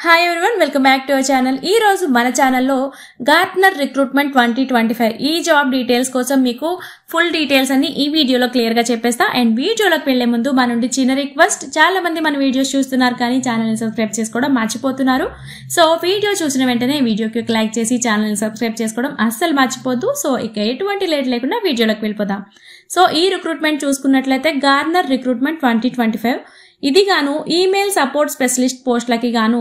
Hi everyone, welcome back to our channel. ఈ రోజు మన ఛానల్లో గార్ట్నర్ రిక్రూట్మెంట్ 2025 ఈ జాబ్ డీటెయిల్స్ కోసం మీకు ఫుల్ డీటెయిల్స్ అన్ని ఈ వీడియోలో క్లియర్ గా చెప్పేస్తా. అండ్ వీడియోలోకి వెళ్లే ముందు మన నుండి చిన్న రిక్వెస్ట్, చాలా మంది మన వీడియోస్ చూస్తున్నారు కానీ ఛానల్ ని సబ్స్క్రైబ్ చేసుకోవడం మర్చిపోతున్నారు. సో వీడియో చూసిన వెంటనే వీడియోకి ఒక లైక్ చేసి ఛానల్ ని సబ్స్క్రైబ్ చేసుకోవడం అస్సలు మర్చిపోద్దు. సో ఇక ఎటువంటి లేట్ లేకుండా వీడియోలోకి వెళ్ళిపోదాం. సో ఈ రిక్రూట్మెంట్ చూసుకున్నట్లయితే గార్ట్నర్ రిక్రూట్మెంట్ 2025 ఇది గాను ఈమెయిల్ సపోర్ట్ స్పెషలిస్ట్ పోస్టులకి గాను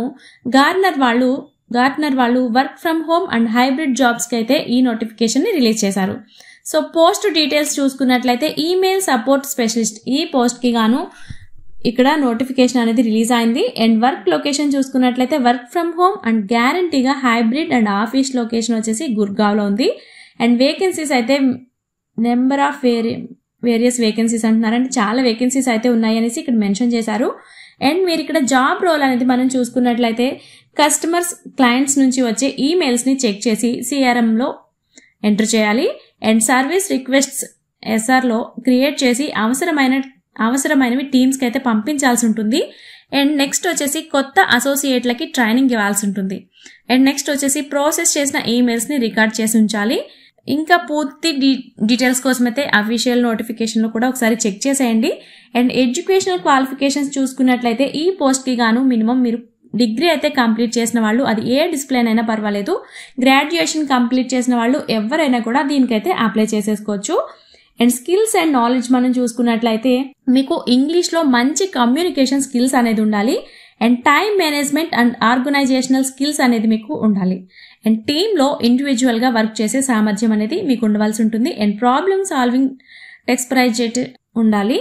గార్ట్నర్ వాళ్ళు work from home and hybrid jobs కి అయితే ఈ నోటిఫికేషన్ ని రిలీజ్ చేశారు. సో పోస్ట్ డీటెయిల్స్ చూసుకున్నట్లయితే ఈమెయిల్ సపోర్ట్ స్పెషలిస్ట్ ఈ పోస్ట్ కి గాను ఇక్కడ నోటిఫికేషన్ అనేది రిలీజ్ అయింది. అండ్ వర్క్ లొకేషన్ చూసుకున్నట్లయితే వర్క్ ఫ్రమ్ హోమ్ అండ్ గ్యారంటీగా హైబ్రిడ్ అండ్ ఆఫీస్ లొకేషన్ వచ్చేసి గుర్గావ్లో ఉంది. అండ్ వేకెన్సీస్ అయితే నెంబర్ ఆఫ్ వేరియస్ వేకెన్సీస్ అంటున్నారంటే చాలా వేకెన్సీస్ అయితే ఉన్నాయి అనేసి ఇక్కడ మెన్షన్ చేశారు. అండ్ మీరు ఇక్కడ జాబ్ రోల్ అనేది మనం చూసుకున్నట్లయితే కస్టమర్స్ క్లయింట్స్ నుంచి వచ్చే ఈమెయిల్స్ ని చెక్ చేసి CRM లో ఎంటర్ చేయాలి. అండ్ సర్వీస్ రిక్వెస్ట్స్ SR లో క్రియేట్ చేసి అవసరమైనవి టీమ్స్ కి అయితే పంపించాల్సి ఉంటుంది. అండ్ నెక్స్ట్ వచ్చేసి కొత్త అసోసియేట్లకి ట్రైనింగ్ ఇవ్వాల్సి ఉంటుంది. అండ్ నెక్స్ట్ వచ్చేసి ప్రాసెస్ చేసిన ఈమెయిల్స్ ని రికార్డ్ చేసి ఉంచాలి. ఇంకా పూర్తి డీటెయిల్స్ కోసం అయితే అఫీషియల్ నోటిఫికేషన్ లో కూడా ఒకసారి చెక్ చేసేయండి. అండ్ ఎడ్యుకేషనల్ క్వాలిఫికేషన్స్ చూసుకున్నట్లయితే ఈ పోస్ట్ కి గాను మినిమం మీరు డిగ్రీ అయితే కంప్లీట్ చేసిన వాళ్ళు, అది ఏ డిసిప్లిన్ అయినా పర్వాలేదు, గ్రాడ్యుయేషన్ కంప్లీట్ చేసిన వాళ్ళు ఎవరైనా కూడా దీనికైతే అప్లై చేసేసుకోవచ్చు. అండ్ స్కిల్స్ అండ్ నాలెడ్జ్ మనం చూసుకున్నట్లయితే మీకు ఇంగ్లీష్ లో మంచి కమ్యూనికేషన్ స్కిల్స్ అనేది ఉండాలి. And time management and organisational skills అనేది మీకు ఉండాలి. అండ్ టీంలో ఇండివిజువల్ గా వర్క్ చేసే సామర్థ్యం అనేది మీకు ఉండవలసి ఉంటుంది. అండ్ ప్రాబ్లమ్ సాల్వింగ్ ఎక్స్పర్టైజ్ ఉండాలి.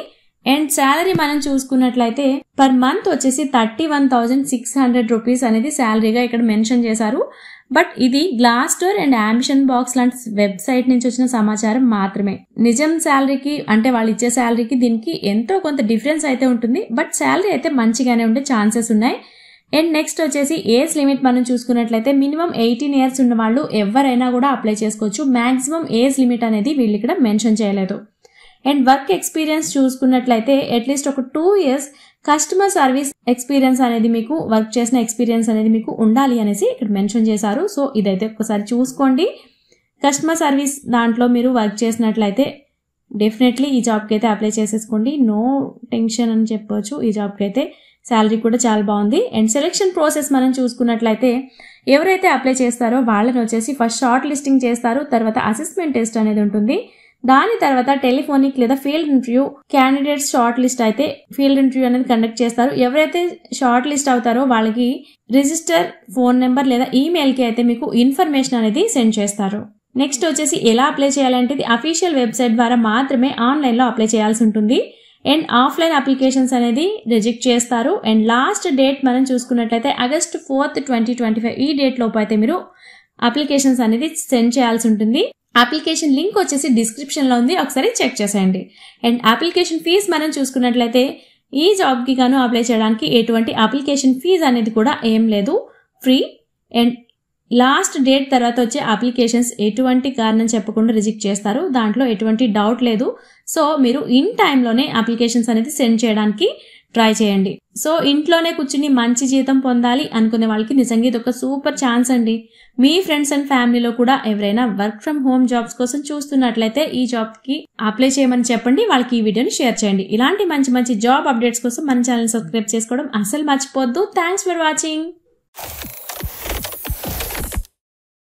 అండ్ శాలరీ మనం చూసుకున్నట్లయితే పర్ మంత్ వచ్చేసి 31,600 రూపీస్ అనేది శాలరీగా ఇక్కడ మెన్షన్ చేశారు. బట్ ఇది గ్లాస్డోర్ అండ్ అంబిషన్ బాక్స్ లాంటి వెబ్సైట్ నుంచి వచ్చిన సమాచారం మాత్రమే. నిజం శాలరీకి అంటే వాళ్ళు ఇచ్చే శాలరీకి దీనికి ఎంతో కొంత డిఫరెన్స్ అయితే ఉంటుంది. బట్ శాలరీ అయితే మంచిగానే ఉండే ఛాన్సెస్ ఉన్నాయి. అండ్ నెక్స్ట్ వచ్చేసి ఏజ్ లిమిట్ మనం చూసుకున్నట్లయితే మినిమం 18 ఇయర్స్ ఉన్న వాళ్ళు ఎవరైనా కూడా అప్లై చేసుకోవచ్చు. మాక్సిమం ఏజ్ లిమిట్ అనేది వీళ్ళు ఇక్కడ మెన్షన్ చేయలేదు. అండ్ వర్క్ ఎక్స్పీరియన్స్ చూసుకున్నట్లయితే అట్లీస్ట్ ఒక 2 years కస్టమర్ సర్వీస్ ఎక్స్పీరియన్స్ అనేది మీకు, వర్క్ చేసిన ఎక్స్పీరియన్స్ అనేది మీకు ఉండాలి అనేసి ఇక్కడ మెన్షన్ చేశారు. సో ఇదైతే ఒకసారి చూసుకోండి. కస్టమర్ సర్వీస్ దాంట్లో మీరు వర్క్ చేసినట్లయితే డెఫినెట్లీ ఈ జాబ్కి అయితే అప్లై చేసేసుకోండి. నో టెన్షన్ అని చెప్పవచ్చు. ఈ జాబ్కి అయితే శాలరీ కూడా చాలా బాగుంది. అండ్ సెలెక్షన్ ప్రాసెస్ మనం చూసుకున్నట్లయితే ఎవరైతే అప్లై చేస్తారో వాళ్ళని వచ్చేసి ఫస్ట్ షార్ట్ లిస్టింగ్ చేస్తారు. తర్వాత అసెస్మెంట్ టెస్ట్ అనేది ఉంటుంది. దాని తర్వాత టెలిఫోనిక్ లేదా field interview, candidates short list అయితే ఫీల్డ్ ఇంటర్వ్యూ అనేది కండక్ట్ చేస్తారు. ఎవరైతే షార్ట్ లిస్ట్ అవుతారో వాళ్ళకి రిజిస్టర్ ఫోన్ నెంబర్ లేదా ఈమెయిల్ కి అయితే మీకు ఇన్ఫర్మేషన్ అనేది సెండ్ చేస్తారు. నెక్స్ట్ వచ్చేసి ఎలా అప్లై చేయాలంటే అఫీషియల్ వెబ్సైట్ ద్వారా మాత్రమే ఆన్లైన్ లో అప్లై చేయాల్సి ఉంటుంది. అండ్ ఆఫ్లైన్ అప్లికేషన్స్ అనేది రిజెక్ట్ చేస్తారు. అండ్ లాస్ట్ డేట్ మనం చూసుకున్నట్లయితే August 4th, 2025 ఈ డేట్ లోపు అయితే మీరు అప్లికేషన్స్ అనేది సెండ్ చేయాల్సి ఉంటుంది. అప్లికేషన్ లింక్ వచ్చేసి డిస్క్రిప్షన్ లో ఉంది, ఒకసారి చెక్ చేసేయండి. అండ్ అప్లికేషన్ ఫీజ్ మనం చూసుకున్నట్లయితే ఈ జాబ్ కి గాను అప్లై చేయడానికి ఎటువంటి అప్లికేషన్ ఫీజ్ అనేది కూడా ఏం లేదు, ఫ్రీ. అండ్ లాస్ట్ డేట్ తర్వాత వచ్చే అప్లికేషన్స్ ఎటువంటి కారణం చెప్పకుండా రిజెక్ట్ చేస్తారు. దాంట్లో ఎటువంటి డౌట్ లేదు. సో మీరు ఇన్ టైంలోనే అప్లికేషన్స్ అనేది సెండ్ చేయడానికి ట్రై చేయండి. సో ఇంట్లోనే కూర్చుని మంచి జీతం పొందాలి అనుకునే వాళ్ళకి నిజంగా ఇది ఒక సూపర్ ఛాన్స్ అండి. మీ ఫ్రెండ్స్ అండ్ ఫ్యామిలీలో కూడా ఎవరైనా వర్క్ ఫ్రమ్ హోమ్ జాబ్స్ కోసం చూస్తున్నట్లయితే ఈ జాబ్ కి అప్లై చేయమని చెప్పండి. వాళ్ళకి ఈ వీడియోని షేర్ చేయండి. ఇలాంటి మంచి మంచి జాబ్ అప్డేట్స్ కోసం మన ఛానల్ సబ్స్క్రైబ్ చేసుకోవడం అసలు మర్చిపోద్దు. Thanks for watching.